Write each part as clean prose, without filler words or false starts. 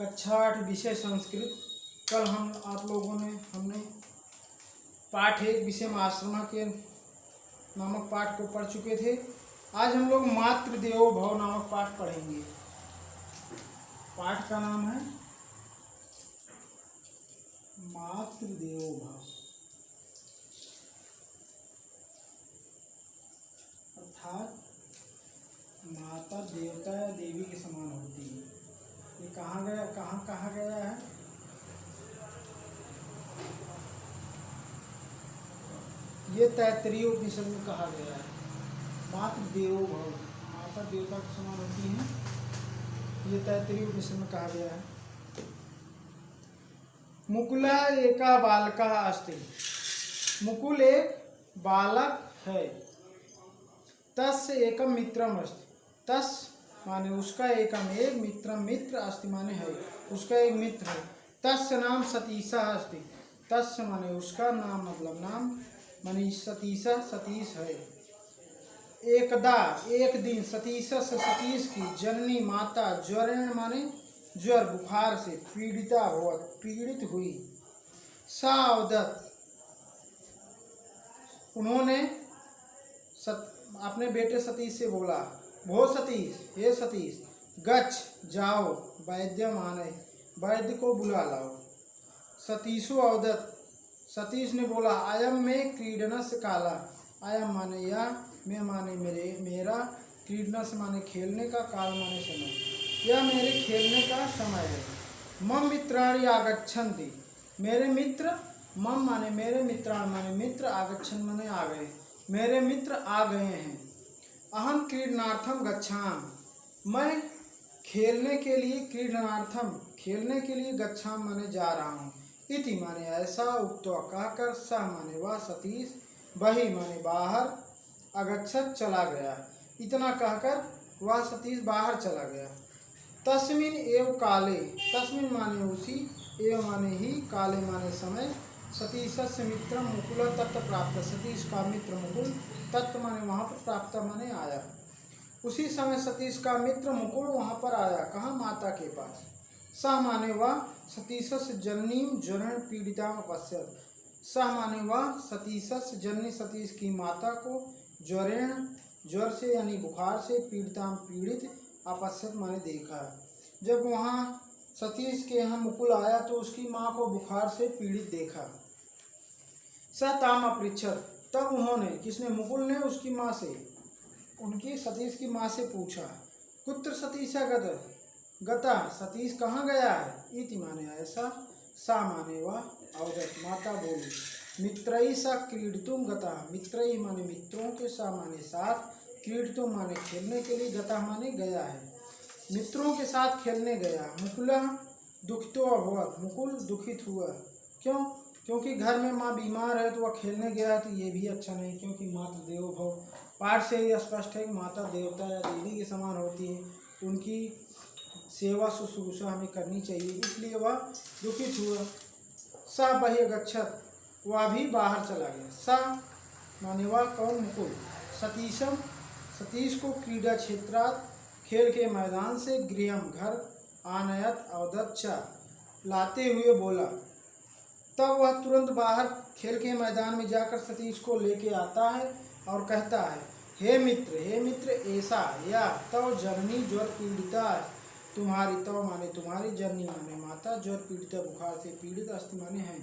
कक्षा 8 विषय संस्कृत। कल हमने पाठ 1 विषय में आश्रमा के नामक पाठ को पढ़ चुके थे। आज हम लोग मातृदेवो भव नामक पाठ पढ़ेंगे। पाठ का नाम है मातृदेवो भव, अर्थात माता देवता या देवी के समान होती है। ये कहाँ कहा गया है? ये तैत्तिरीय उपनिषद में कहा गया है। मातृदेवो भव, माता देवता के समान होती है, ये तैत्तिरीय उपनिषद में कहा गया है। मुकुला एका बालका अस्ति, मुकुल एक बालक है। तस्य एकम मित्रम अस्ति, तस माने उसका, एकम एक, मित्रम मित्र, अस्ति माने है, उसका एक मित्र है। तस्य नाम सतीशा अस्ति, तस्य माने उसका, नाम मतलब नाम, माने सतीशा सतीश है। एकदा एक दिन सतीशा से सतीश की जननी माता ज्वरेण माने ज्वर बुखार से पीड़ित हुई। सा अवदत्, उन्होंने अपने बेटे सतीश से बोला, भो सतीश, हे सतीश, गच्छ जाओ, वैद्य माने वैद्य को बुला लाओ। सतीशो अवदत्, सतीश ने बोला, अयम में क्रीडनस काला, अयम माने या, मैं माने मेरा, क्रीडनस माने खेलने का, काल माने समय, यह मेरे खेलने का समय है। मम मित्राणि आगच्छन्ति, मेरे मित्र, मम माने मेरे, मित्राणि माने मित्र, आगच्छन् माने आ गए, मेरे मित्र आ गए हैं। अहम क्रीडनार्थम गच्छाम, मैं खेलने के लिए, क्रीडनार्थम खेलने के लिए, गच्छाम माने जा रहा हूँ। इति माने ऐसा, उक्त्वा कहकर, स माने वह, सतीश, बहि माने बाहर, अगच्छत चला गया, इतना कहकर वह सतीश बाहर चला गया। तस्मिन एव काले, तस्मिन माने उसी, एव माने ही, काले माने समय, सतीशस्य मित्रम मुकुल तत्व प्राप्त, सतीश का मित्र मुकुल, तत्व माने वहाँ पर, प्राप्त माने आया, उसी समय सतीश का मित्र मुकुल वहाँ पर आया। कहाँ? माता के पास। स माने वह, सतीशस्य जननीम ज्वरेण पीड़िताम अपश्यत, स माने वह, सतीशस्य जननी सतीश की माता को, ज्वरेण ज्वर से यानी बुखार से, पीड़िताम पीड़ित, अपश्यत माने देखा। जब वहाँ सतीश के यहाँ मुकुल आया तो उसकी माँ को बुखार से पीड़ित देखा। स ताम अपृच्छत, तब उन्होंने, किसने? मुकुल ने उसकी माँ से, उनकी सतीश की माँ से पूछा, कुत्र सतीशा गता, सतीश कहाँ गया है? इति माने ऐसा, सा माने वह, अवदत् माता बोली, मित्रई सा क्रीडितुम गता, मित्रई माने मित्रों के, सा माने साथ, क्रीडितुम माने खेलने के लिए, गता माने गया है, मित्रों के साथ खेलने गया। मुकुलः दुखितो अभवत्, मुकुल दुखित हुआ। क्यों? क्योंकि घर में माँ बीमार है तो वह खेलने गया, तो ये भी अच्छा नहीं, क्योंकि मातृदेवो भव, पाठ से ही स्पष्ट है कि माता देवता या देवी के समान होती है, उनकी सेवा शुश्रूषा हमें करनी चाहिए, इसलिए वह दुखित हुआ। स बहिर्गच्छत्, वह भी बाहर चला गया। स माने वह, कौन? मुकुल, सतीशम सतीश को, क्रीडा क्षेत्रात् खेल के मैदान से, गृहम घर, आनयत अवदच्च लाते हुए बोला। तब वह तुरंत बाहर खेल के मैदान में जाकर सतीश को लेके आता है और कहता है, हे मित्र, ऐसा या तव जननी ज्वर पीड़िता, तुम्हारी, तव माने तुम्हारी, जननी माने माता, ज्वर पीड़िता बुखार से पीड़ित, अस्ति माने है,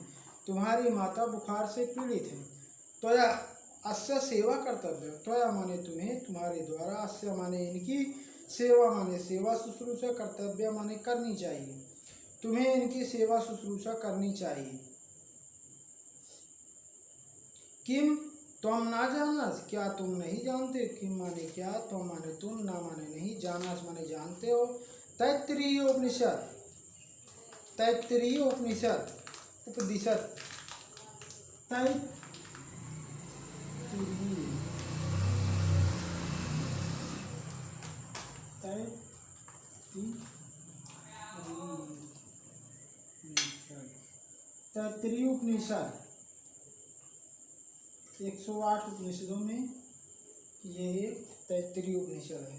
तुम्हारी माता बुखार से पीड़ित है। त्वया अस्य सेवा कर्तव्य, त्वया माने तुम्हें, तुम्हारे द्वारा, अस्य माने इनकी, सेवा माने सेवा शुश्रूषा, कर्तव्य माने करनी चाहिए, तुम्हें इनकी सेवा शुश्रूषा करनी चाहिए। किम त्वम ना जानस, क्या तुम नहीं जानते? किम माने क्या, त्वम माने तुम, ना माने नहीं, जानस माने जानते हो। तैत्तिरीय उपनिषद, तैत्तिरीय उपनिषद, उपनिषद, तैत्तिरीय उपनिषद 108 उपनिषदों में ये एक तैत्तिरीय उपनिषद है।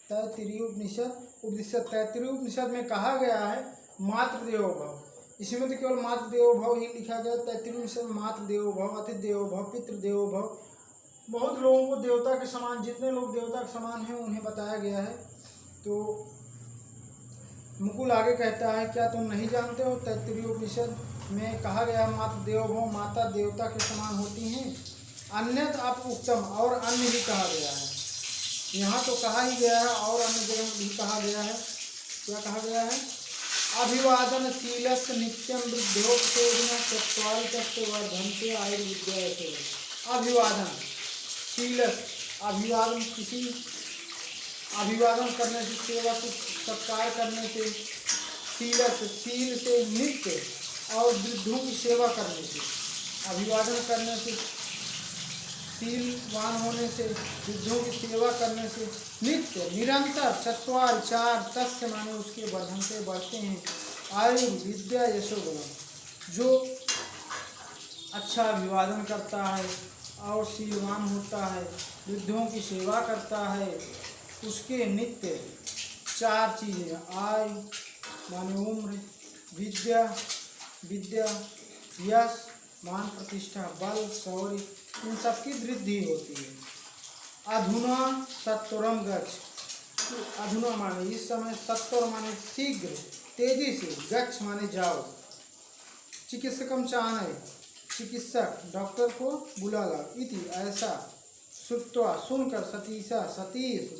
तैत्तिरीय उपनिषद तैत्तिरीय उपनिषद में कहा गया है मातृदेवो भव। इसमें तो केवल मातृदेवो भव ही लिखा गया। तैत्तिरीय उपनिषद में मातृदेवो भव, अतिदेवो भव, पितृदेवो भव, बहुत लोगों को देवता के समान, जितने लोग देवता के समान हैं उन्हें बताया गया है। तो मुकुल आगे कहता है, क्या तुम नहीं जानते हो तैत्तिरीय उपनिषद में कहा गया मातृ देवो भव, माता देवता के समान होती हैं। अन्यथ आप उत्तम, और अन्य भी कहा गया है। यहाँ तो कहा ही गया है और अन्य जगह भी कहा गया है। क्या कहा गया है? अभिवादनशीलस्य नित्यं वृद्धोपसेविनः चत्वारि तस्य वर्धन्ते आयुर्विद्या। अभिवादन, किसी अभिवादन करने से, सेवा से, सत्कार करने से, सील से, नित्य, और वृद्धों की सेवा करने से, अभिवादन करने से, शीलवान होने से, वृद्धों की सेवा करने से, नित्य निरंतर, चत्वार चार, तस्य माने उसके वर्धन से बढ़ते हैं, आयु विद्या यशोबलम। जो अच्छा अभिवादन करता है और शीलवान होता है, वृद्धों की सेवा करता है, उसके नित्य चार चीज़ें, आयु माने उम्र, विद्या, यश मान प्रतिष्ठा, बल, शौर्य, इन सबकी वृद्धि होती है। अधुना सत्वरम गच्छ, अधुना माने इस समय, सत्वर माने शीघ्र, तेजी से, गच्छ माने जाओ, चिकित्सकम चाहने, चिकित्सक डॉक्टर को बुला ला, इति ऐसा, श्रुत्वा सुनकर, सतीश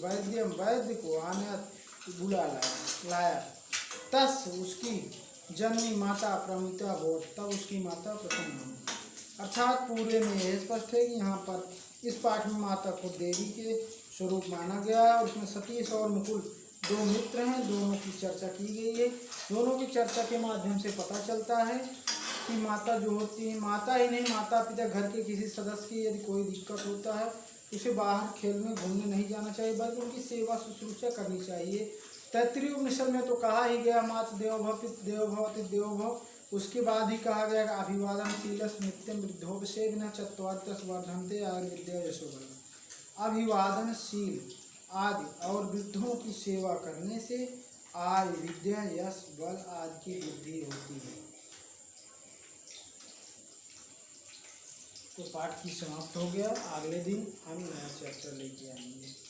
वैद्यम वैद्य को आनयत बुला लाया, तस उसकी जन्मी माता प्रमिता भोट, तब उसकी माता प्रसन्न हुई। अर्थात पूरे में यह स्पष्ट है कि यहाँ पर इस पाठ में माता को देवी के स्वरूप माना गया है, और उसमें सतीश और मुकुल दो मित्र हैं, दोनों की चर्चा की गई है। दोनों की चर्चा के माध्यम से पता चलता है कि माता जो होती है, माता ही नहीं, माता पिता घर के किसी सदस्य की यदि कोई दिक्कत होता है, उसे बाहर खेल में घूमने नहीं जाना चाहिए, बल्कि उनकी सेवा शुश्रूषा करनी चाहिए। तैत्तिरीय उपनिषद में तो कहा ही गया मातृ देवो भव, पितृ देवो भव, अतिथि देवो भव। उसके बाद ही कहा गया अभिवादनशीलस्य नित्यं वृद्धोपसेविनः चत्वारि तस्य वर्धन्ते आयुर्विद्या यशोबलम्। अभिवादनशील आदि और वृद्धों की सेवा करने से आयु विद्या यश बल आदि की वृद्धि होती है। तो पाठ की समाप्त हो गया। अगले दिन हम नया चैप्टर लेके आएंगे।